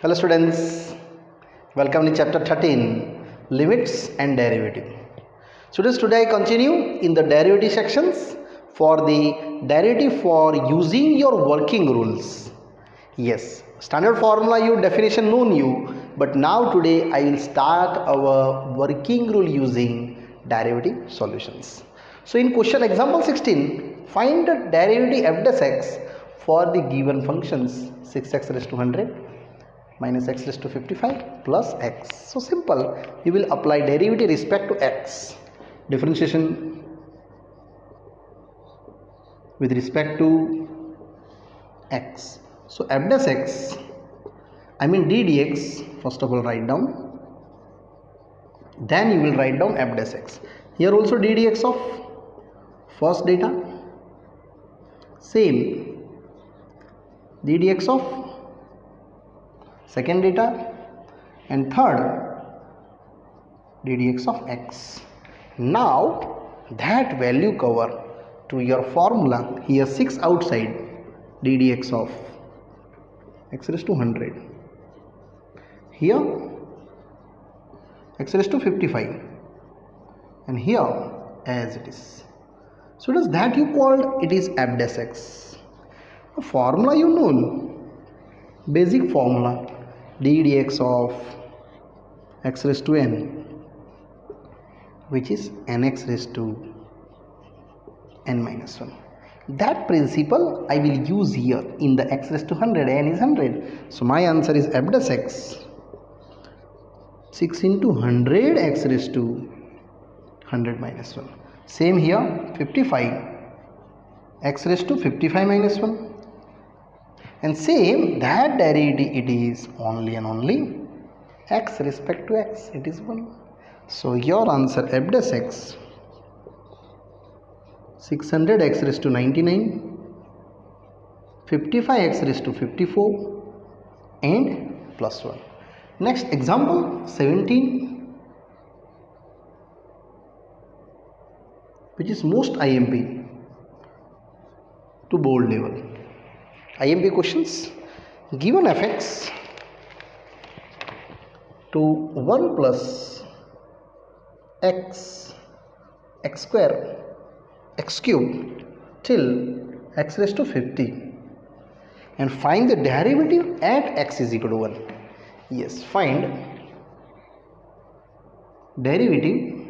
Hello students, welcome to chapter 13 Limits and Derivative. Students, today I continue in the derivative sections for the derivative for using your working rules. Yes, standard formula you definition known you, but now today I will start our working rule using derivative solutions. So in question example 16, find the derivative f dash x for the given functions 6x raised to 100 minus x raised to 55 plus x. So simple, you will apply derivative respect to x, differentiation with respect to x. So f dash x, I mean d dx, first of all write down, then you will write down f dash x. Here also d dx of first data, same d dx of second data, and third d dx of x. Now that value cover to your formula, here 6 outside d dx of x raised to 100, here x raised to 55, and here as it is. So does that you called it is f dash x. A formula you know, basic formula d dx of x raised to n, which is nx raised to n minus 1. That principle I will use here in the x raised to 100, n is 100. So my answer is f dash x, 6 into 100 x raised to 100 minus 1. Same here, 55 x raised to 55 minus 1. And same, that derivative it is only and only x respect to x, it is 1. So your answer f dash x, 600 x raised to 99, 55 x raised to 54 and plus 1. Next example 17, which is most IMP to bold level. IMP questions, given fx to 1 plus x square x cube till x raised to 50, and find the derivative at x is equal to 1. Yes, find derivative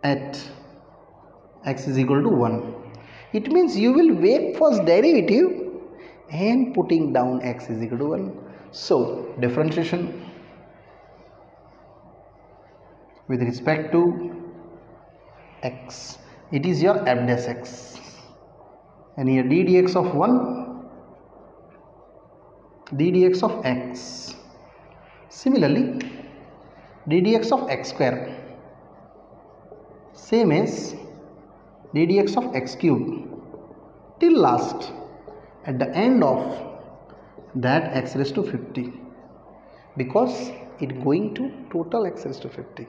at x is equal to 1. It means you will make first derivative and putting down x is equal to 1. So differentiation with respect to x, it is your f dash x, and here d dx of 1, d dx of x. Similarly d dx of x square, same as d dx of x cube till last at the end of that x raised to 50, because it going to total x raised to 50.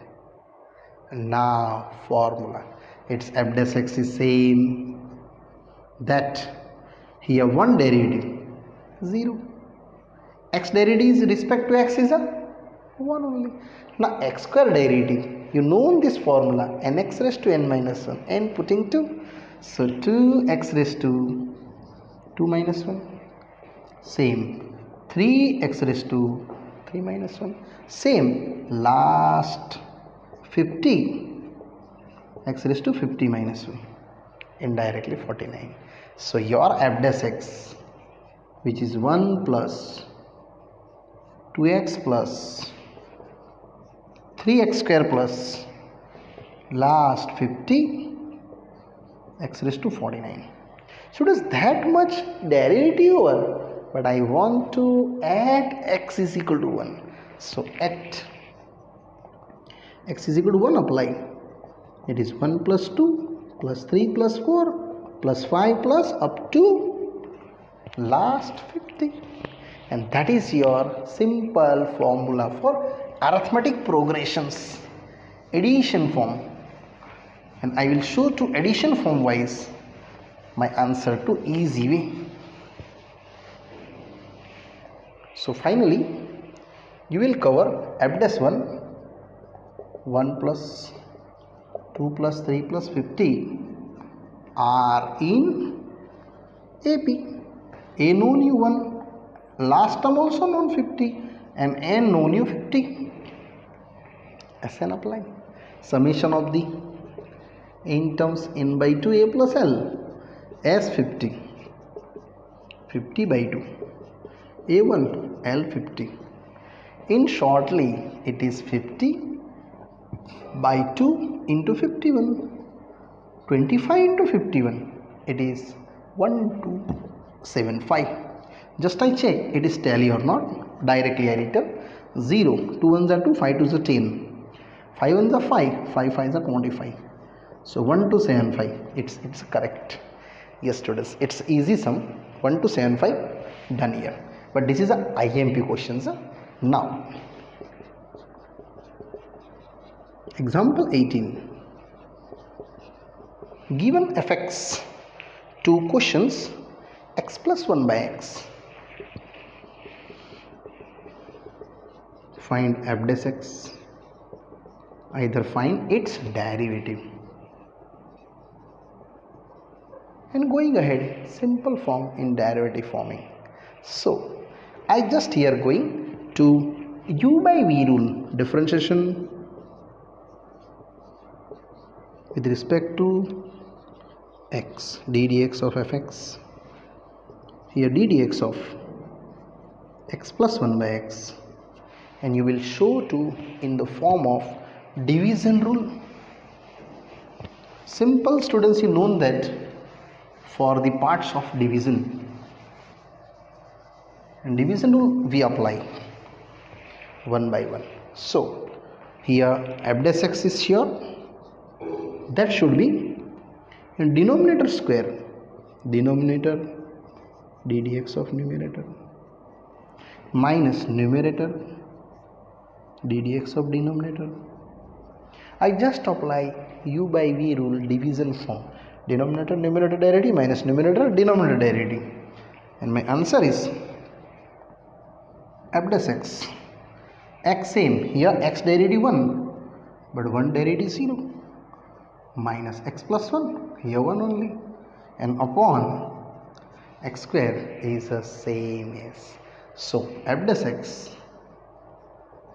And now formula, its f dash x is same, that here one derivative 0, x derivative is respect to x is a 1 only. Now x square derivative, you know this formula, nx raised to n minus 1 and putting 2, so 2x raised to 2 minus 1, same 3x raised to 3 minus 1, same last 50 x raised to 50 minus 1, indirectly 49. So your f dash x, which is 1 plus 2x plus 3x square plus last 50 x raised to 49. So does that much derivative over, but I want to add x is equal to 1. So at x is equal to 1 apply, it is 1 plus 2 plus 3 plus 4 plus 5 plus up to last 50, and that is your simple formula for arithmetic progressions, addition form. And I will show to addition form wise my answer to easy way. So finally you will cover f dash 1 plus 2 plus 3 plus 50 are in AP. A known you 1, last term also known 50, and n known you 50. Sn apply. Summation of the n terms n by 2 a plus l as 50. 50 by 2 a1 l 50. In shortly it is 50 by 2 into 51. 25 into 51, it is 1275. Just I check it is tally or not. Directly I written 0, 2 ones are 2, 5 2s are 10, 5 ones are 5, 5 5s are 25. So 1275, it's correct. Yes students, it's easy sum. 1275 done here, but this is a IMP questions. Now example 18. Given fx, two questions, x plus 1 by x. Find f dash x. Either find its derivative. And going ahead, simple form in derivative forming. So I just here going to u by v rule, differentiation with respect to x, d dx of fx. Here d dx of x plus 1 by x, and you will show to in the form of division rule. Simple students, you know that for the parts of division, and division rule we apply 1 by 1. So here f dash x is here, that should be in denominator square, denominator d dx of numerator minus numerator d dx of denominator. I just apply u by v rule division form, denominator numerator derivative minus numerator denominator derivative, and my answer is f dash x. X same here, x derivative 1, but 1 derivative 0, minus x plus 1, here 1 only, and upon x square is the same as. So f dash x,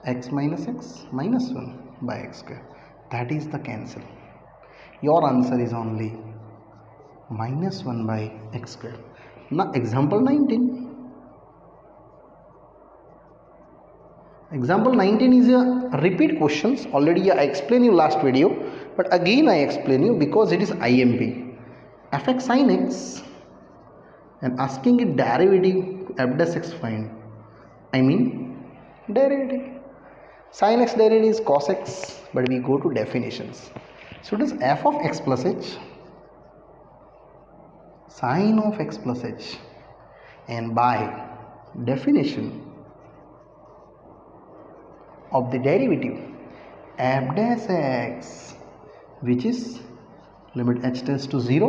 x minus x minus 1 by x square, that is the cancel. Your answer is only minus 1 by x square. Now example 19. Example 19 is a repeat questions. Already I explained you last video, but again I explain you because it is IMP. fx sin x, and asking it derivative f dash x find. I mean derivative. Sin x derivative is cos x, but we go to definitions. So it is f of x plus h, sin of x plus h, and by definition of the derivative f dash x, which is limit h tends to 0,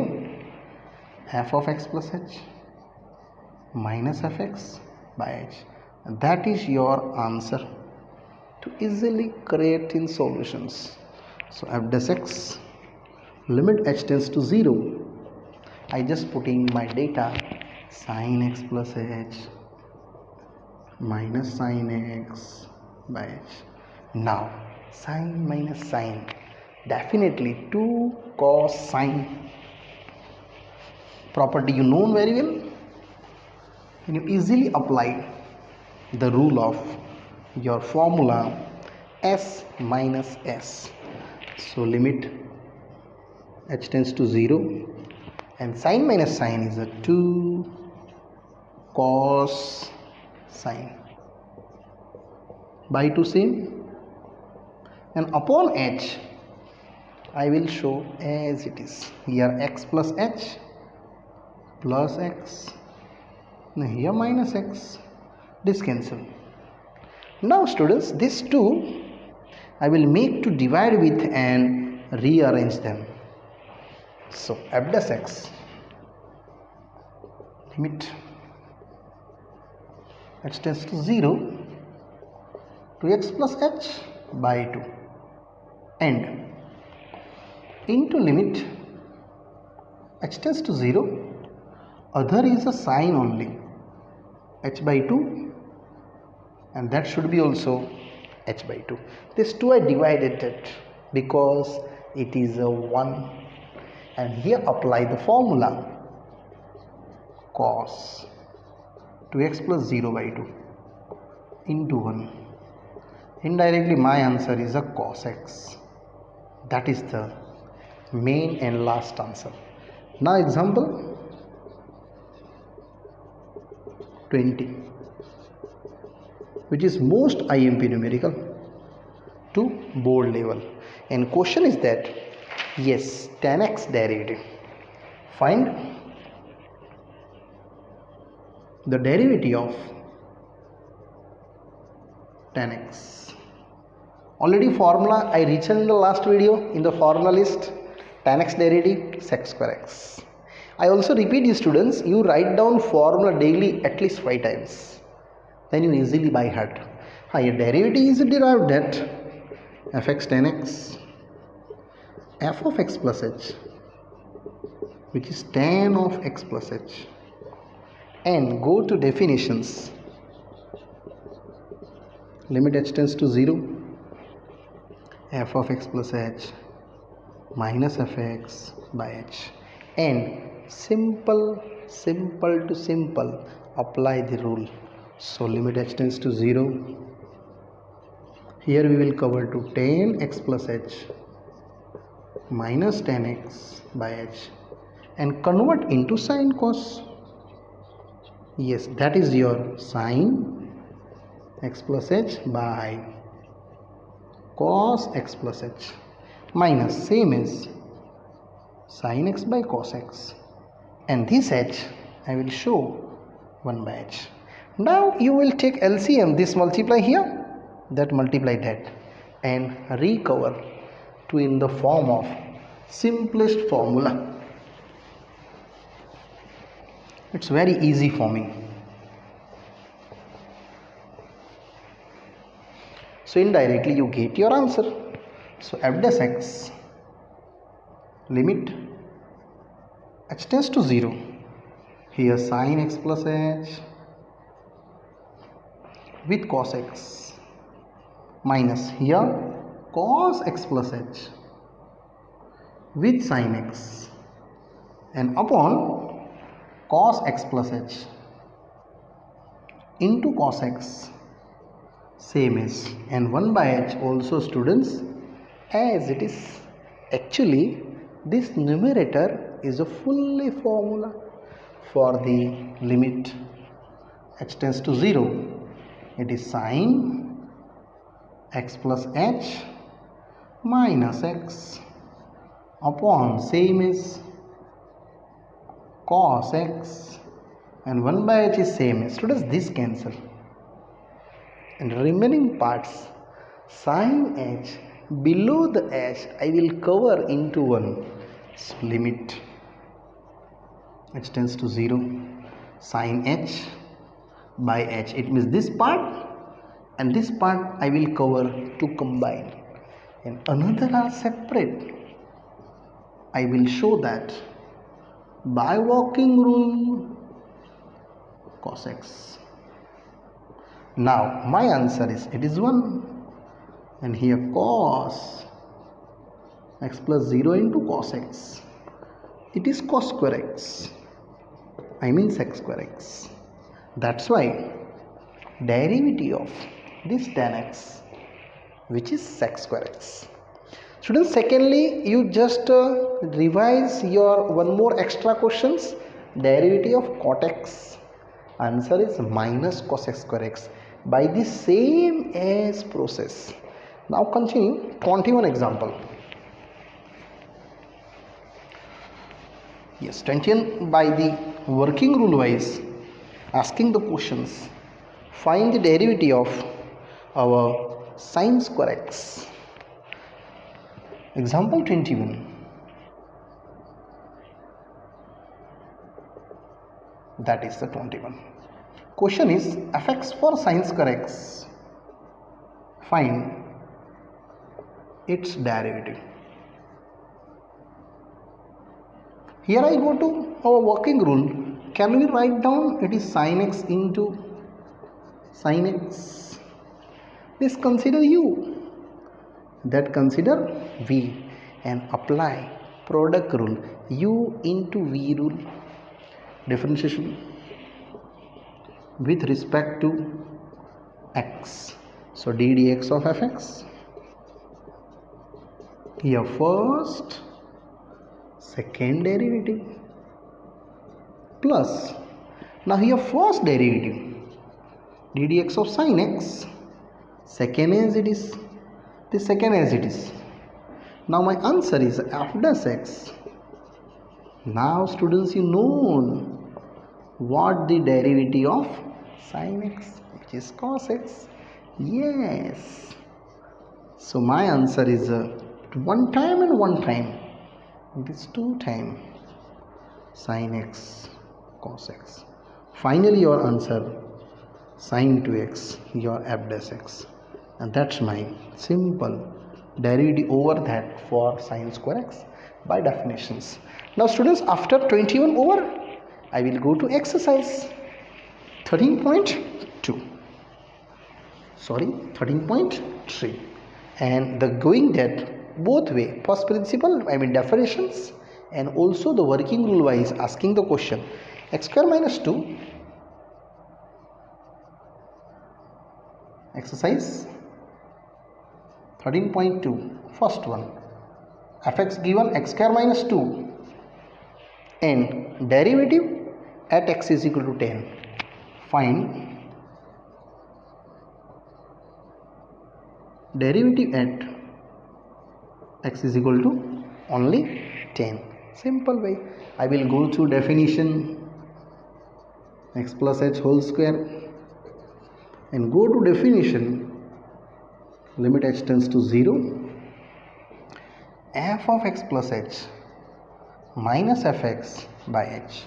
f of x plus h minus fx by h. That is your answer to easily create in solutions. So f dash x, limit h tends to 0, I just put in my data sin x plus h minus sin x by h. Now sin minus sin, definitely 2 cos sin property you know very well, and you easily apply the rule of your formula s minus s. So limit h tends to 0, and sin minus sin is a 2 cos sin by 2 same, and upon h I will show as it is. Here x plus h plus x, here minus x, this cancel. Now students, these two I will make to divide with and rearrange them. So f dash x, limit h tends to 0, 2x plus h by 2, and into limit h tends to 0, other is a sign only, h by 2, and that should be also h by 2. This 2 I divided it because it is a 1, and here apply the formula cos 2x plus 0 by 2 into 1. Indirectly my answer is a cos x. That is the main and last answer. Now example 20, which is most IMP numerical to board level, and question is that yes, tan x derivative. Find the derivative of tan x. Already formula I written in the last video in the formula list, tan x derivative sec square x. I also repeat you students, you write down formula daily at least 5 times, then you easily by heart. Your derivative is derived at fx tan x, f of x plus h, which is tan of x plus h, and go to definitions. Limit h tends to 0, f of x plus h minus fx by h, and simple to simple apply the rule. So limit h tends to 0, here we will cover to tan x plus h minus tan x by h, and convert into sine cos. Yes, that is your sine x plus h by cos x plus h minus same as sin x by cos x, and this h I will show 1 by h. Now you will take LCM, this multiply here, that multiply that, and recover to in the form of simplest formula. It's very easy forming. So indirectly you get your answer. So f dash x, limit h tends to 0, here sin x plus h with cos x, minus here cos x plus h with sin x, and upon cos x plus h into cos x, same as, and 1 by h also students, as it is actually this numerator is a fully formula for the limit h tends to 0, it is sin x plus h minus x upon same as cos x, and 1 by h is same as, students this cancel, and remaining parts sin h below the h I will cover into 1. So limit h tends to 0, sin h by h, it means this part and this part I will cover to combine, and another are separate. I will show that by working rule cos x. Now my answer is, it is 1, and here cos x plus 0 into cos x, it is cos square x, I mean sec square x. That's why derivative of this tan x, which is sec square x. Students, secondly, you just revise your one more extra questions. Derivative of cot x, answer is minus cos x square x by the same as process. Now continue 21 example. Yes, 21 by the working rule wise, asking the questions, find the derivative of our sin square x. Example 21. That is the 21. Question is fx for sin square x. Find its derivative. Here I go to our working rule. Can we write down it is sin x into sin x? Please consider u. That consider v and apply product rule. U into v rule. Differentiation with respect to x. So d dx of fx. Here first, second derivative plus. Now here first derivative d dx of sin x. Second as it is. The second as it is. Now my answer is f dash x. Now students, you know what the derivative of sin x, which is cos x. Yes. So my answer is one time and one time. It is 2 times sin x cos x. Finally your answer sin 2x, your f dash x. And that's my simple derivative over that for sin square x by definitions. Now students, after 21 over, I will go to exercise 13.2. Sorry, 13.3. And the going that both way, first principle, definitions, and also the working rule wise asking the question x square minus 2. Exercise 13.2, first one, fx given x square minus 2 and derivative at x is equal to 10. Find derivative at x is equal to only 10. Simple way. I will go through definition x plus h whole square and go to definition. Limit h tends to 0. F of x plus h minus fx by h,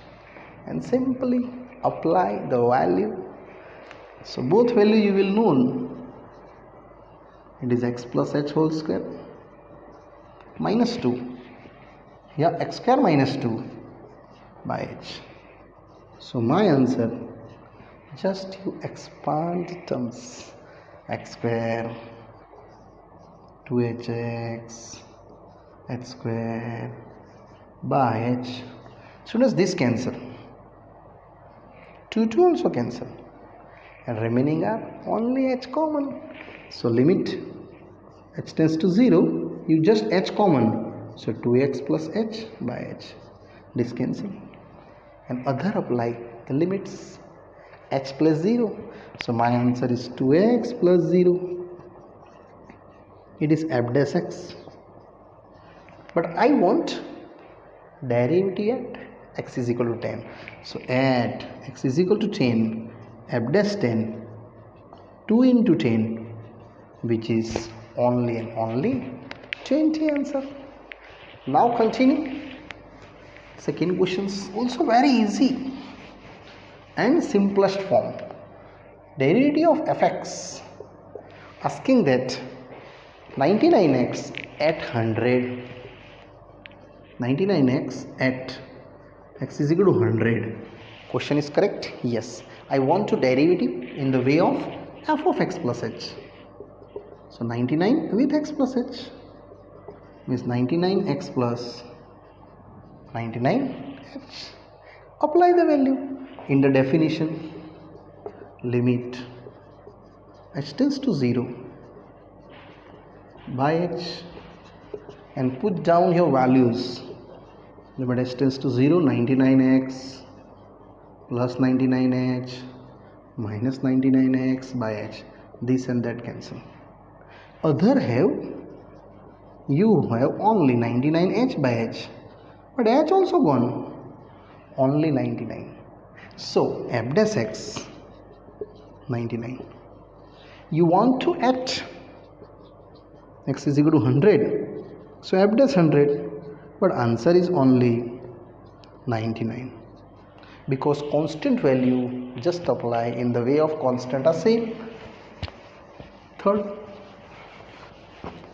and simply apply the value. So both value you will know. It is x plus h whole square minus 2. Here x square minus 2 by h. So my answer, just you expand the terms. X square 2hx h square by h. Students, this cancel. 2 also cancel. And remaining are only h common. So limit h tends to 0. You just h common. So 2x plus h by h. This cancel. And other apply the limits. H plus 0. So my answer is 2x plus 0. It is f dash x. But I want derivative at x is equal to 10. So at x is equal to 10, f dash 10, 2 into 10, which is only and only 20 answer. Now continue. Second question is also very easy and simplest form. Derivative of fx. Asking that 99x at 100. 99x at x is equal to 100. Question is correct? Yes. I want to derivative in the way of f of x plus h. So 99 with x plus h means 99x plus 99h. Apply the value in the definition. Limit h tends to 0 by h, and put down your values. Limit h tends to 0, 99x plus 99h minus 99x by h. This and that cancel. Other have, you have only 99h by h, but h also gone, only 99. So f dash x 99. You want to add x is equal to 100, so f dash 100, but answer is only 99. because constant value just apply in the way of constant are same. Third,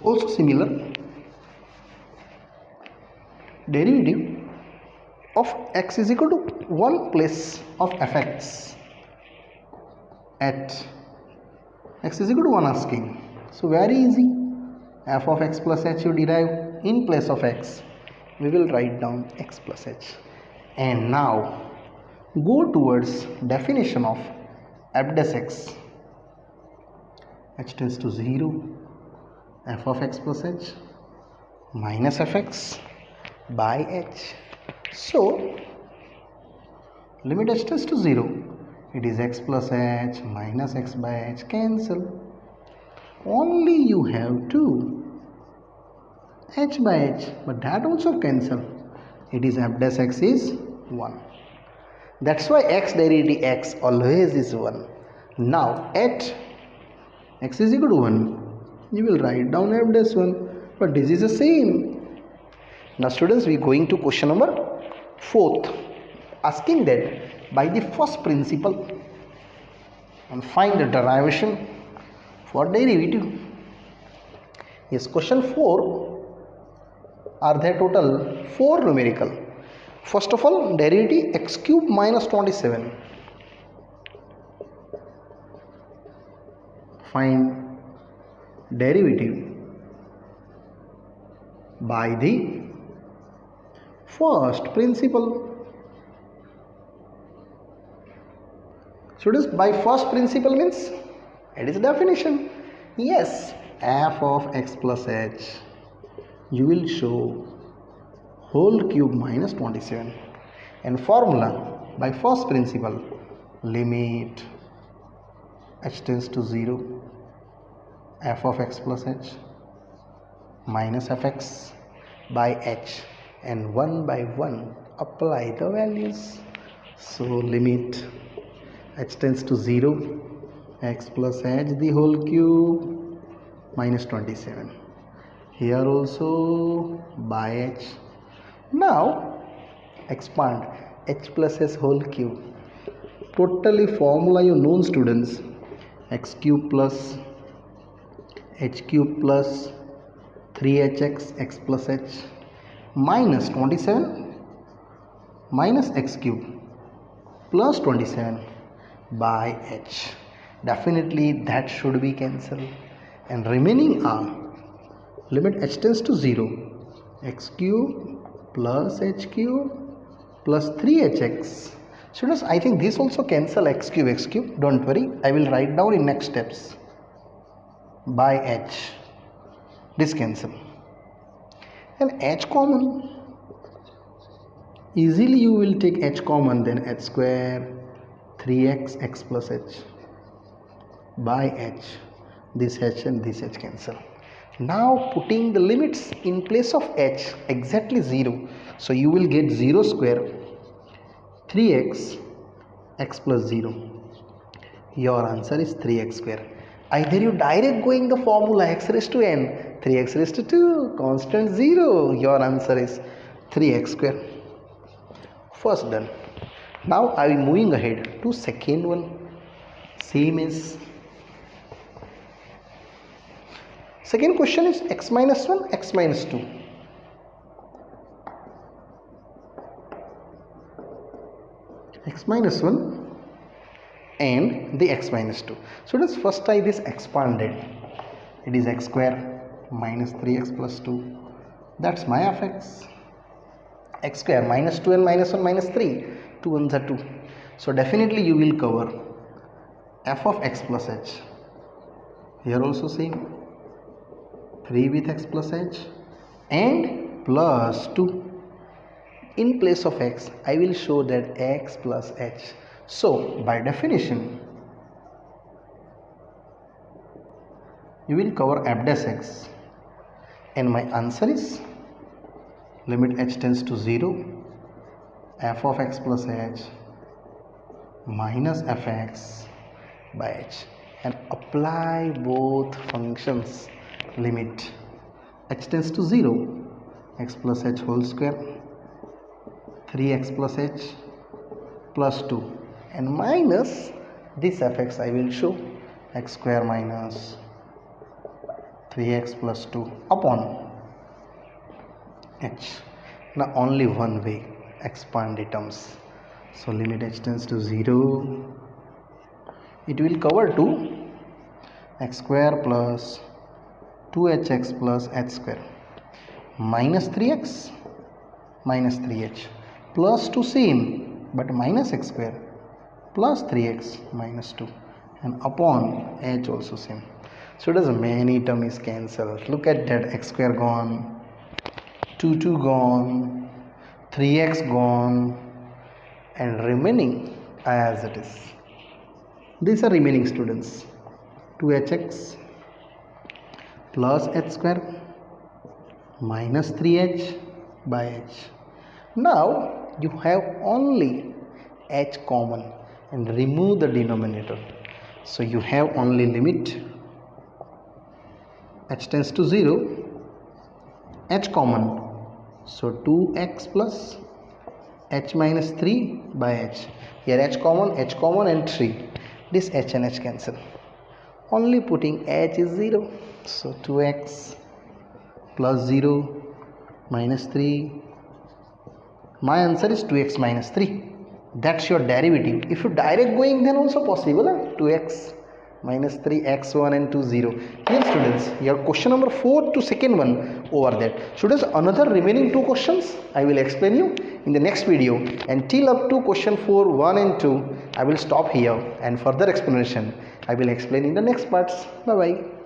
also similar, derivative of x is equal to 1 place of fx at x is equal to 1 asking. So very easy, f of x plus h you derive in place of x, we will write down x plus h. And now go towards definition of f dash x. H tends to 0, f of x plus h minus fx by h. So limit h tends to 0, it is x plus h minus x by h, cancel. Only you have 2 h by h, but that also cancel. It is f dash x is 1. That's why x derivative x always is 1. Now at x is equal to 1, you will write down f dash 1, but this is the same. Now students, we are going to question number 4th, asking that by the first principle and find the derivation for derivative. Yes, question 4 are there total 4 numerical. First of all, derivative x cube minus 27. Find derivative by the first principle. Students, by first principle means it is definition. Yes, f of x plus h you will show whole cube minus 27, and formula by first principle, limit h tends to 0, f of x plus h minus fx by h, and one by one apply the values. So limit h tends to 0, x plus h the whole cube minus 27, here also by h. Now expand h plus s whole cube, totally formula you known students, x cube plus h cube plus 3hx x plus h minus 27 minus x cube plus 27 by h. Definitely that should be cancelled, and remaining are limit h tends to 0, x cube plus h cube plus 3hx. Students, I think this also cancel x cube, don't worry, I will write down in next steps, by h, this cancel, and h common, easily you will take h common, then h square 3x x plus h by h, this h and this h cancel. Now putting the limits in place of h exactly 0, so you will get 0 square 3x x plus 0, your answer is 3x square. Either you direct going the formula x raised to n, 3x raised to 2, constant 0, your answer is 3x square. First done. Now I will moving ahead to second one. Same is second question is x minus 1 x minus 2. X minus 1 and the x minus 2. So let's first try this expanded. It is x square minus 3x plus 2, that's my fx. X square minus 2 and minus 1 minus 3, 2 ones are 2. So definitely you will cover f of x plus h. Here also same, 3 with x plus h and plus 2. In place of x, I will show that x plus h. So by definition, you will cover f dash x, and my answer is limit h tends to 0, f of x plus h minus fx by h, and apply both functions. Limit h tends to 0, x plus h whole square 3x plus h plus 2 and minus this fx I will show x square minus 3x plus 2 upon h. Now only one way, expand the terms. So limit h tends to 0. It will cover to x square plus 2hx plus h square minus 3x minus 3h plus 2 same but minus x square plus 3x minus 2 and upon h also same. So does many term is cancelled. Look at that, x square gone, 2 gone, 3x gone and remaining as it is. These are remaining students, 2hx plus h square minus 3h by h. Now you have only h common and remove the denominator. So you have only limit h tends to 0, h common. So 2x plus h minus 3 by h. Here h common and 3. This h and h cancel. Only putting h is 0. So 2x plus 0 minus 3. My answer is 2x minus 3. That's your derivative. If you direct going, then also possible. 2x minus 3, x1 and 2 0. Here students, your question number 4 to second one over that. Students, another remaining 2 questions I will explain you in the next video, and till up to question 4 1 and 2 I will stop here, and further explanation I will explain in the next parts. Bye bye.